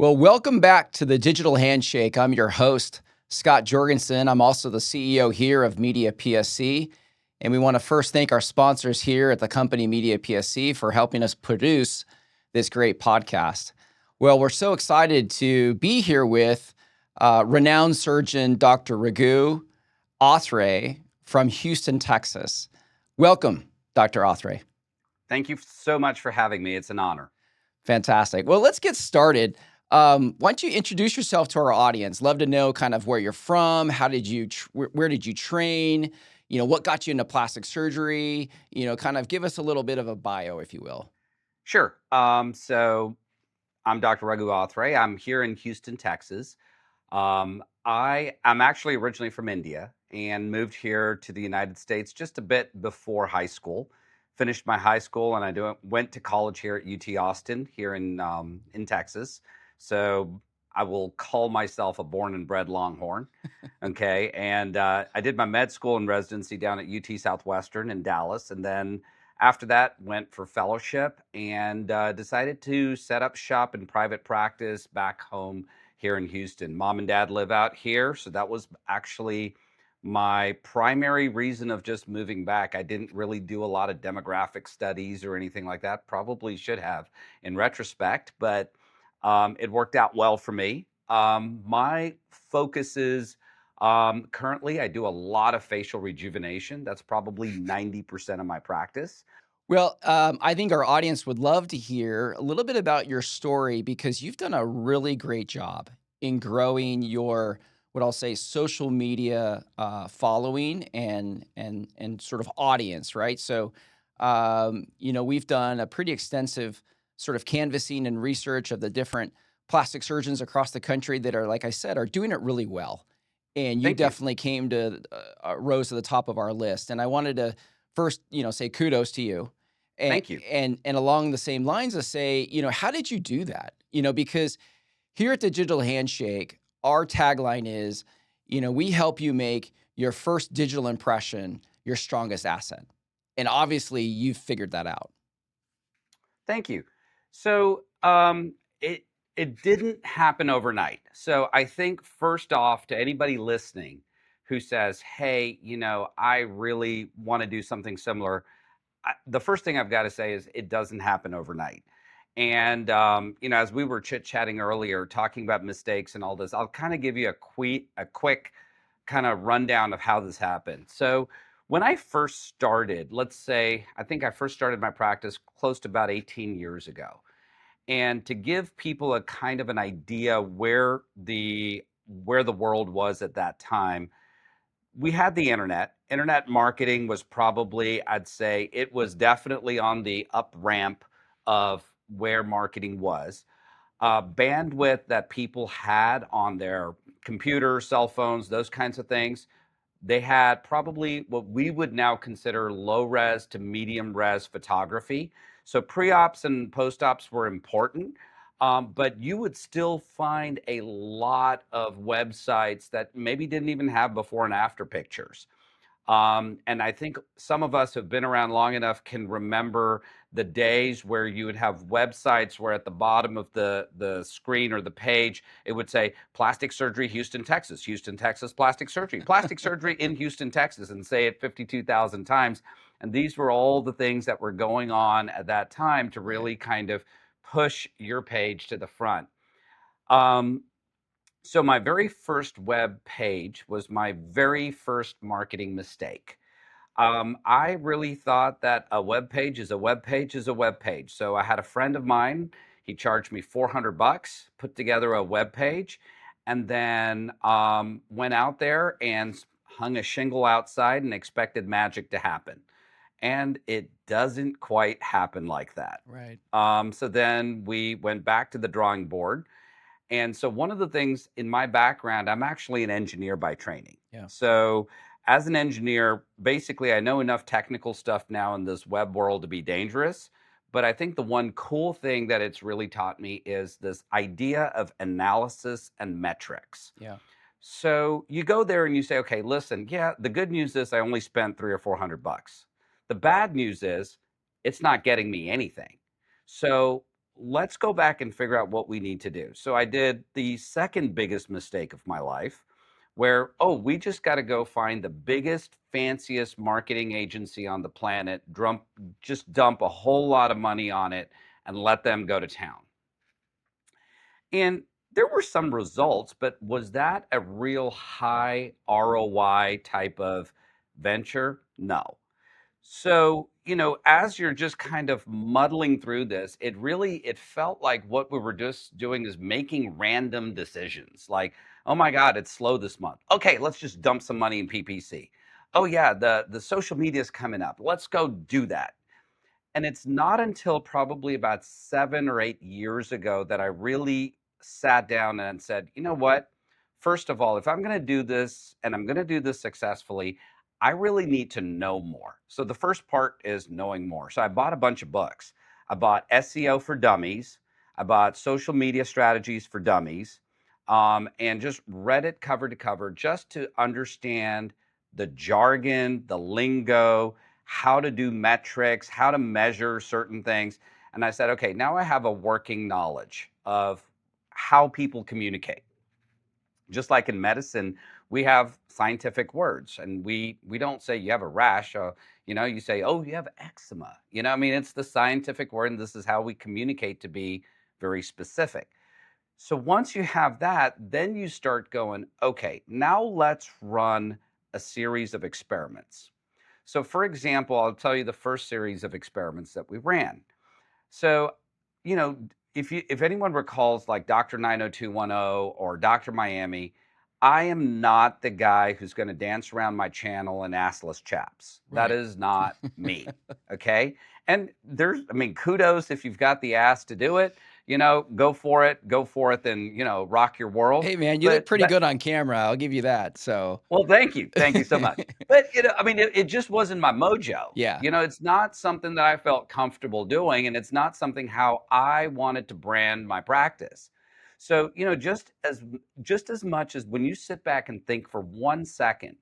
Well, welcome back to the Digital Handshake. I'm your host, Scott Jorgensen. I'm also the CEO here of MediaPSC. And we want to first thank our sponsors here at the company MediaPSC for helping us produce this great podcast. Well, we're so excited to be here with renowned surgeon Dr. Raghu Athre from Houston, Texas. Welcome, Dr. Athre. Thank you so much for having me. It's an honor. Fantastic. Well, let's get started. Why don't you introduce yourself to our audience? Love to know kind of where you're from. How did you, where did you train? What got you into plastic surgery? Kind of give us a little bit of a bio, if you will. Sure. So I'm Dr. Raghu Athre. I'm here in Houston, Texas. I'm actually originally from India and moved here to the United States just a bit before high school. Finished my high school and I went to college here at UT Austin here in Texas. So I will call myself a born and bred Longhorn. Okay. And I did my med school and residency down at UT Southwestern in Dallas. And then after that, went for fellowship and decided to set up shop in private practice back home here in Houston. Mom and dad live out here. So that was actually my primary reason of just moving back. I didn't really do a lot of demographic studies or anything like that. Probably should have in retrospect, but it worked out well for me. My focus is currently I do a lot of facial rejuvenation. That's probably 90% of my practice. Well, I think our audience would love to hear a little bit about your story because you've done a really great job in growing your, what I'll say, social media following and sort of audience, right? So, we've done a pretty extensive sort of canvassing and research of the different plastic surgeons across the country that are, like I said, are doing it really well. And you Thank you. definitely came to rose to the top of our list. And I wanted to first, say kudos to you. And, Thank you. and along the same lines of say, how did you do that? Because here at the Digital Handshake, our tagline is, we help you make your first digital impression your strongest asset. And obviously you've figured that out. Thank you. So it didn't happen overnight. So I think first off, to anybody listening who says, "Hey, I really want to do something similar," the first thing I've got to say is it doesn't happen overnight. And as we were chit-chatting earlier, talking about mistakes and all this, I'll kind of give you a quick kind of rundown of how this happened. So when I first started, let's say, I think I first started my practice close to about 18 years ago. And to give people a kind of an idea where the world was at that time, we had the internet. Internet marketing was probably, I'd say, it was definitely on the up ramp of where marketing was. Bandwidth that people had on their computers, cell phones, those kinds of things, they had probably what we would now consider low res to medium res photography. So pre-ops and post-ops were important, but you would still find a lot of websites that maybe didn't even have before and after pictures. And I think some of us who've been around long enough can remember the days where you would have websites where at the bottom of the screen or the page, it would say plastic surgery, Houston, Texas, plastic surgery in Houston, Texas, and say it 52,000 times. And these were all the things that were going on at that time to really kind of push your page to the front. Um, so my very first web page was my very first marketing mistake. I really thought that a web page is a web page is a web page. So I had a friend of mine, he charged me $400, put together a web page, and then went out there and hung a shingle outside and expected magic to happen. And it doesn't quite happen like that. Right. So then we went back to the drawing board, and so one of the things in my background, I'm actually an engineer by training. Yeah. So as an engineer, basically I know enough technical stuff now in this web world to be dangerous. But I think the one cool thing that it's really taught me is this idea of analysis and metrics. Yeah. So you go there and you say, okay, listen, yeah, the good news is I only spent 300 or $400. The bad news is it's not getting me anything. So let's go back and figure out what we need to do. So I did the second biggest mistake of my life where, oh, we just got to go find the biggest, fanciest marketing agency on the planet, just dump a whole lot of money on it and let them go to town. And there were some results, but was that a real high ROI type of venture? No. So, as you're just kind of muddling through this, it felt like what we were just doing is making random decisions. Like, oh my God, it's slow this month. Okay, let's just dump some money in PPC. Oh yeah, the social media is coming up. Let's go do that. And it's not until probably about 7 or 8 years ago that I really sat down and said, "You know what? First of all, if I'm gonna do this and I'm gonna do this successfully, I really need to know more." So the first part is knowing more. So I bought a bunch of books. I bought SEO for Dummies. I bought Social Media Strategies for Dummies, and just read it cover to cover just to understand the jargon, the lingo, how to do metrics, how to measure certain things. And I said, okay, now I have a working knowledge of how people communicate. Just like in medicine, we have scientific words, and we don't say you have a rash. You say, oh, you have eczema. I mean, it's the scientific word, and this is how we communicate to be very specific. So once you have that, then you start going, okay, now let's run a series of experiments. So, for example, I'll tell you the first series of experiments that we ran. So, you know, if anyone recalls like Dr. 90210 or Dr. Miami, I am not the guy who's going to dance around my channel and assless chaps. That Right. is not me. Okay. And kudos if you've got the ass to do it, go for it and, rock your world. Hey, man, you look But pretty good on camera. I'll give you that. So, well, thank you. Thank you so much. But, it just wasn't my mojo. yeah. It's not something that I felt comfortable doing, and it's not something how I wanted to brand my practice. So, just as much as when you sit back and think for 1 second,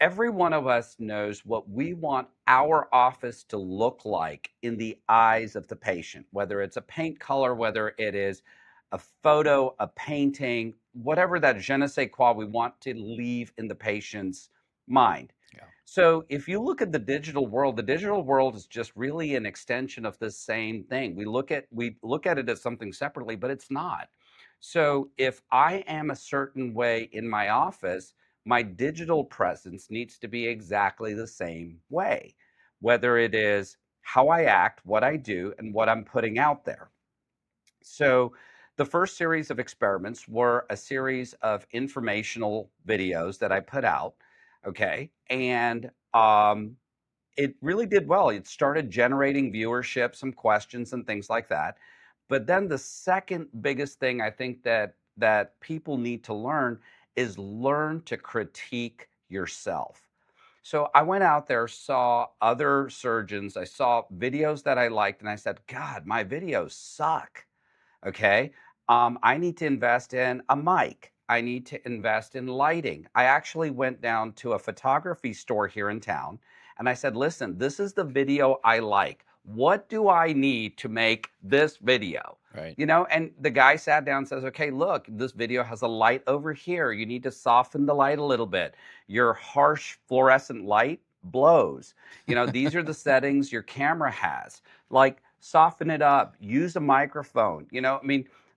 every one of us knows what we want our office to look like in the eyes of the patient, whether it's a paint color, whether it is a photo, a painting, whatever that je ne sais quoi we want to leave in the patient's mind. Yeah. So if you look at the digital world is just really an extension of the same thing. We look at it as something separately, but it's not. So if I am a certain way in my office, my digital presence needs to be exactly the same way, whether it is how I act, what I do, and what I'm putting out there. So, the first series of experiments were a series of informational videos that I put out. Okay. And it really did well. It started generating viewership, some questions, and things like that. But then the second biggest thing I think that people need to learn is learn to critique yourself. So I went out there, saw other surgeons, I saw videos that I liked, and I said, God, my videos suck. Okay. I need to invest in a mic. I need to invest in lighting. I actually went down to a photography store here in town and I said, listen, this is the video I like. What do I need to make this video? Right. And the guy sat down and says, okay, look, this video has a light over here. You need to soften the light a little bit. Your harsh fluorescent light blows. These are the settings your camera has. Like, soften it up, use a microphone.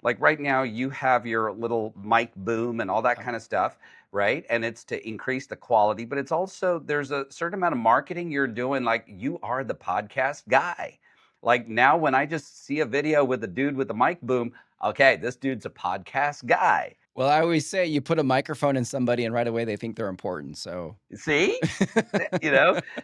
Like right now, you have your little mic boom and all that kind of stuff, right? And it's to increase the quality, but it's also, there's a certain amount of marketing you're doing. Like, you are the podcast guy. Like, now, when I just see a video with a dude with a mic boom, okay, this dude's a podcast guy. Well, I always say you put a microphone in somebody and right away they think they're important. So, See?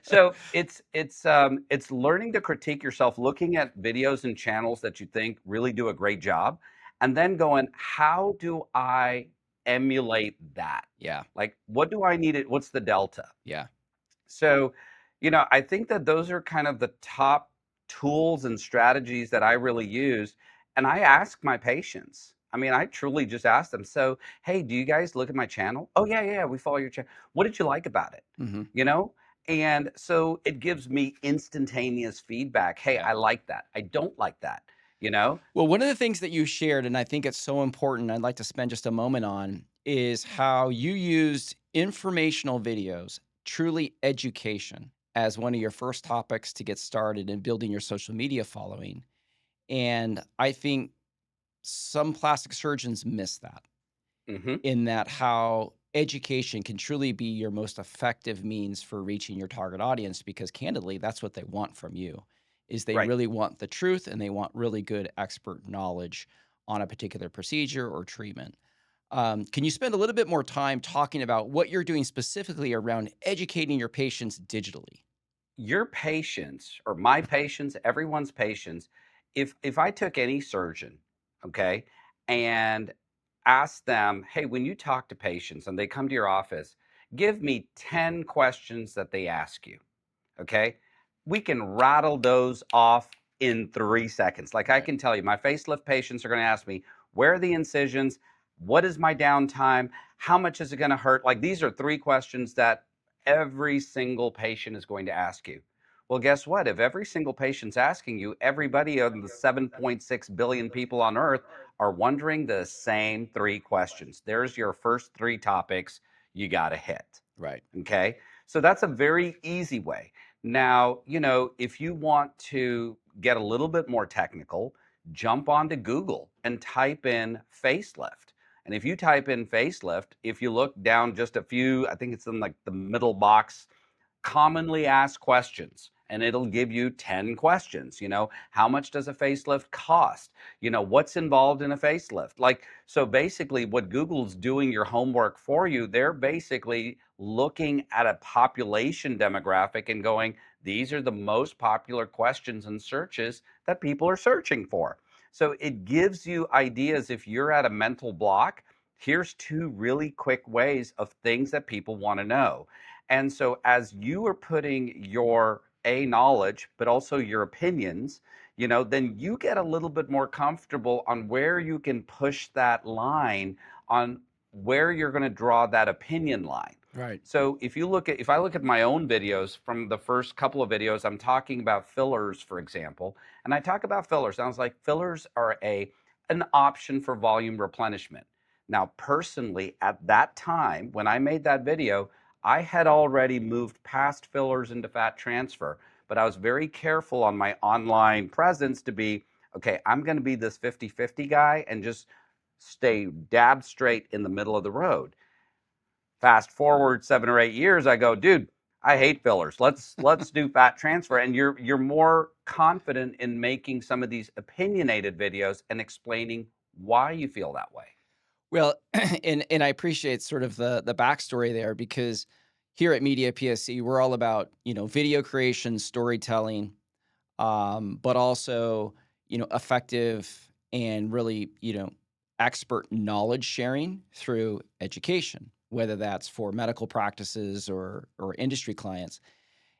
So it's learning to critique yourself, looking at videos and channels that you think really do a great job, and then going, how do I emulate that? yeah. Like, what do I need it? What's the delta? Yeah. So, I think that those are kind of the top tools and strategies that I really use. And I ask my patients. I mean, I truly just ask them, so, hey, do you guys look at my channel? Oh, yeah, yeah, we follow your channel. What did you like about it? Hmm. You know? And so it gives me instantaneous feedback. Hey, Yeah. I like that. I don't like that. you know? Well, one of the things that you shared, and I think it's so important, I'd like to spend just a moment on, is how you used informational videos, truly education, as one of your first topics to get started in building your social media following. And I think some plastic surgeons miss that, Hmm. in that how education can truly be your most effective means for reaching your target audience, because candidly, that's what they want from you, is they Right. really want the truth and they want really good expert knowledge on a particular procedure or treatment. Can you spend a little bit more time talking about what you're doing specifically around educating your patients digitally? Your patients or my patients, everyone's patients, if I took any surgeon, okay, and asked them, hey, when you talk to patients and they come to your office, give me 10 questions that they ask you. Okay. We can rattle those off in 3 seconds. Like I Right. can tell you, my facelift patients are going to ask me, where are the incisions? What is my downtime? How much is it going to hurt? Like these are three questions that every single patient is going to ask you. Well, guess what? If every single patient's asking you, everybody on the 7.6 billion people on earth are wondering the same three questions. There's your first three topics you got to hit. Right. Okay. So that's a very easy way. Now, if you want to get a little bit more technical, jump onto Google and type in facelift. And if you type in facelift, if you look down just a few, I think it's in like the middle box, commonly asked questions, and it'll give you 10 questions. How much does a facelift cost? What's involved in a facelift? Like, so basically what Google's doing your homework for you, they're basically looking at a population demographic and going, these are the most popular questions and searches that people are searching for. So it gives you ideas. If you're at a mental block, here's two really quick ways of things that people want to know. And so as you are putting your knowledge, but also your opinions, then you get a little bit more comfortable on where you can push that line, on where you're going to draw that opinion line. Right. So if I look at my own videos, from the first couple of videos, I'm talking about fillers, for example, and I talk about fillers. I was like, fillers are an option for volume replenishment. Now, personally, at that time when I made that video, I had already moved past fillers into fat transfer, but I was very careful on my online presence to be, okay, I'm going to be this 50-50 guy and just stay dab straight in the middle of the road. Fast forward 7 or 8 years, I go, dude, I hate fillers. Let's do fat transfer. And you're more confident in making some of these opinionated videos and explaining why you feel that way. Well, and I appreciate sort of the backstory there, because here at Media PSC, we're all about, video creation, storytelling, but also, effective and really, expert knowledge sharing through education, whether that's for medical practices or industry clients.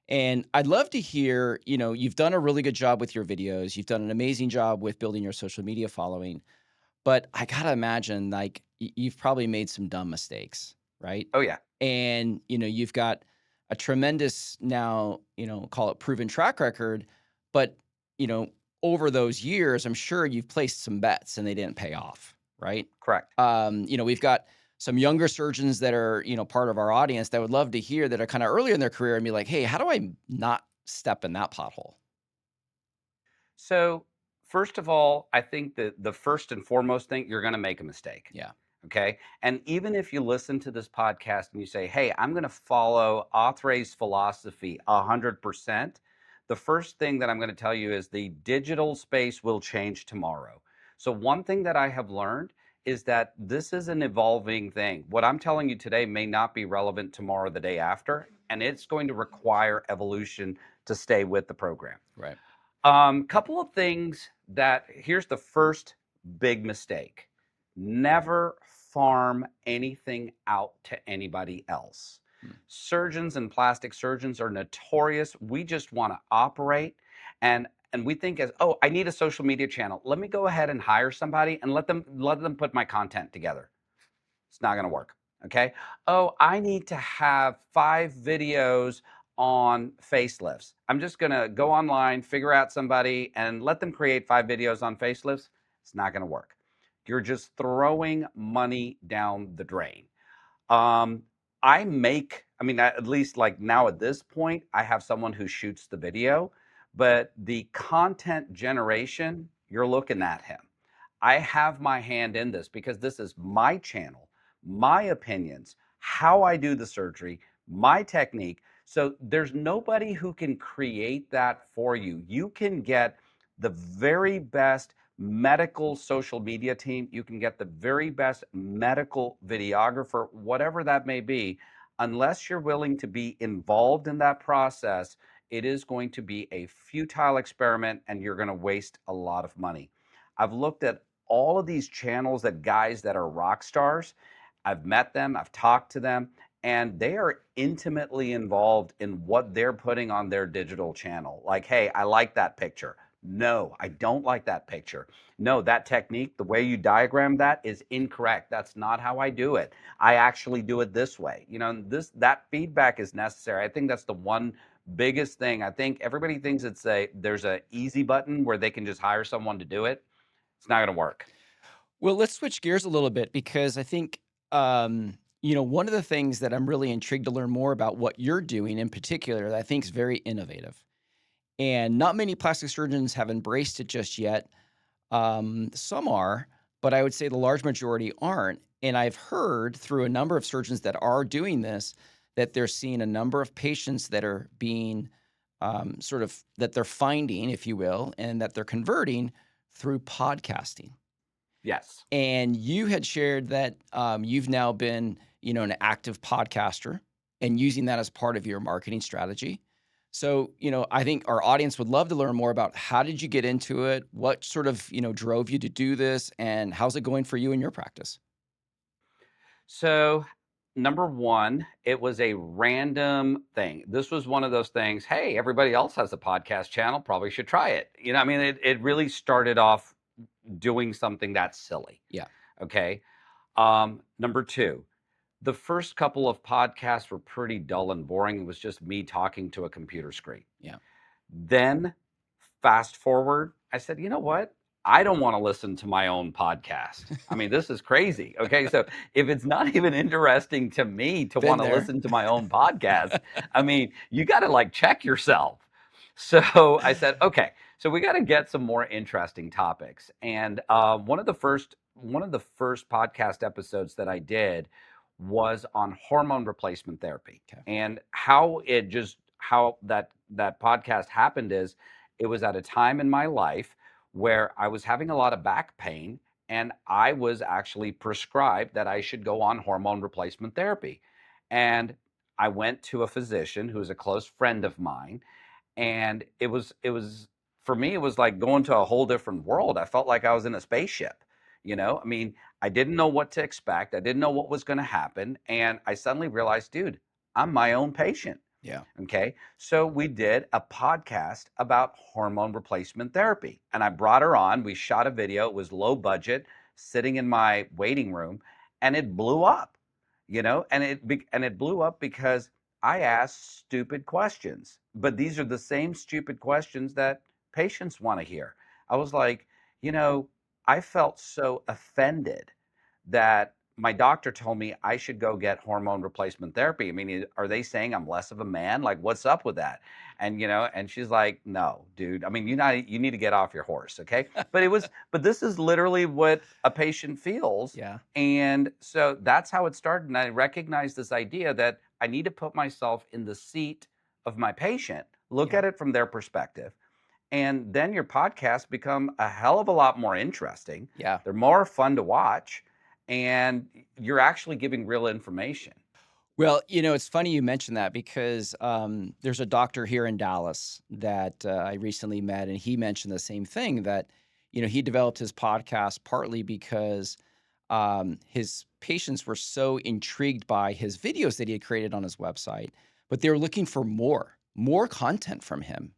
And I'd love to hear, you've done a really good job with your videos. You've done an amazing job with building your social media following. But I gotta imagine, like, you've probably made some dumb mistakes, right? Oh yeah. And, you've got a tremendous now, call it proven track record, but, you know, over those years, I'm sure you've placed some bets and they didn't pay off, right? Correct. We've got some younger surgeons that are, part of our audience that would love to hear, that are kind of earlier in their career, and be like, hey, how do I not step in that pothole? So, first of all, I think that the first and foremost thing, you're going to make a mistake. Yeah. Okay. And even if you listen to this podcast and you say, hey, I'm going to follow Athre's philosophy 100%, the first thing that I'm going to tell you is the digital space will change tomorrow. So, one thing that I have learned is that this is an evolving thing. What I'm telling you today may not be relevant tomorrow, the day after, and it's going to require evolution to stay with the program. Right. Couple of things that here's the first big mistake. Never farm anything out to anybody else. Hmm. Surgeons and plastic surgeons are notorious. We just want to operate, and we think as, oh, I need a social media channel. Let me go ahead and hire somebody and let them put my content together. It's not going to work. Okay. Oh, I need to have 5 videos on facelifts. I'm just going to go online, figure out somebody, and let them create 5 videos on facelifts. It's not going to work. You're just throwing money down the drain. Um, I mean, at least like now at this point, I have someone who shoots the video, but the content generation, you're looking at him. I have my hand in this because this is my channel, my opinions, how I do the surgery, my technique. So there's nobody who can create that for you. You can get the very best medical social media team, you can get the very best medical videographer, whatever that may be. Unless you're willing to be involved in that process, it is going to be a futile experiment and you're going to waste a lot of money. I've looked at all of these channels that guys that are rock stars. I've met them, I've talked to them, and they are intimately involved in what they're putting on their digital channel. Like, hey, I like that picture. No, I don't like that picture. No, that technique, the way you diagram that is incorrect. That's not how I do it. I actually do it this way. You know, that feedback is necessary. I think that's the one biggest thing. I think everybody thinks there's a easy button where they can just hire someone to do it. It's not going to work. Well, let's switch gears a little bit because I think, one of the things that I'm really intrigued to learn more about what you're doing in particular that I think is very innovative. And not many plastic surgeons have embraced it just yet. Some are, but I would say the large majority aren't. And I've heard through a number of surgeons that are doing this that they're seeing a number of patients that are being that they're finding, if you will, and that they're converting through podcasting. Yes. And you had shared that you've now been, an active podcaster and using that as part of your marketing strategy. So, I think our audience would love to learn more about how did you get into it? What sort of, drove you to do this? And how's it going for you in your practice? So, number one, it was a random thing. This was one of those things, hey, everybody else has a podcast channel, probably should try it. I mean, it really started off doing something that's silly. Yeah. Okay. Number two, the first couple of podcasts were pretty dull and boring. It was just me talking to a computer screen. Yeah. Then fast forward, I said, you know what? I don't want to listen to my own podcast. I mean, this is crazy. Okay. So if it's not even interesting to me to Been want to there. listen to my own podcast, I mean, you got to like check yourself. So I said, okay, so we got to get some more interesting topics. And one of the first podcast episodes that I did was on hormone replacement therapy. Okay. And how that podcast happened is it was at a time in my life where I was having a lot of back pain and I was actually prescribed that I should go on hormone replacement therapy. And I went to a physician who's a close friend of mine, and it was for me, it was like going to a whole different world. I felt like I was in a spaceship. I mean, I didn't know what to expect. I didn't know what was going to happen, and I suddenly realized, dude, I'm my own patient. Yeah. Okay. So we did a podcast about hormone replacement therapy, and I brought her on. We shot a video. It was low budget, sitting in my waiting room, and it blew up. And it blew up because I asked stupid questions. But these are the same stupid questions that patients want to hear. I was like, you know, I felt so offended that my doctor told me I should go get hormone replacement therapy. I mean, are they saying I'm less of a man? Like, what's up with that? And she's like, no, dude. I mean, you need to get off your horse, okay? But this is literally what a patient feels. Yeah. And so that's how it started. And I recognized this idea that I need to put myself in the seat of my patient, look Yeah. at it from their perspective. And then your podcasts become a hell of a lot more interesting. Yeah. They're more fun to watch, and you're actually giving real information. Well, it's funny you mentioned that because there's a doctor here in Dallas that I recently met, and he mentioned the same thing that, he developed his podcast partly because his patients were so intrigued by his videos that he had created on his website, but they were looking for more content from him.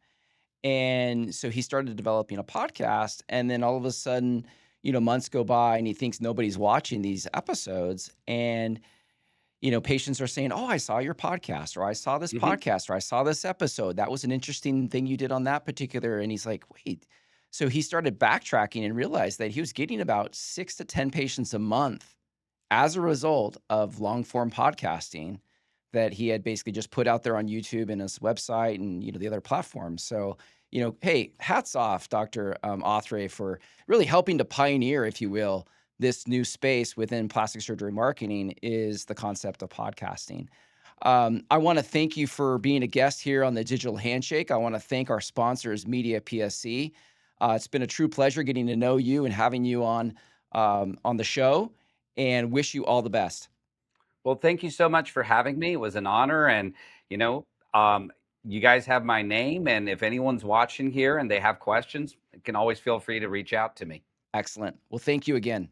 And so he started developing a podcast, and then all of a sudden, months go by and he thinks nobody's watching these episodes. And patients are saying, "Oh, I saw your podcast," or "I saw this Hmm. podcast," or "I saw this episode. That was an interesting thing you did on that particular." And he's like, "Wait." So he started backtracking and realized that he was getting about 6 to 10 patients a month as a result of long form podcasting that he had basically just put out there on YouTube and his website and the other platforms. So, hey, hats off, Dr. Athre, for really helping to pioneer, if you will, this new space within plastic surgery marketing is the concept of podcasting. I want to thank you for being a guest here on the Digital Handshake. I want to thank our sponsors, MediaPSC. It's been a true pleasure getting to know you and having you on the show, and wish you all the best. Well, thank you so much for having me. It was an honor. And, you know, um, you guys have my name. And if anyone's watching here and they have questions, you can always feel free to reach out to me. Excellent. Well, thank you again.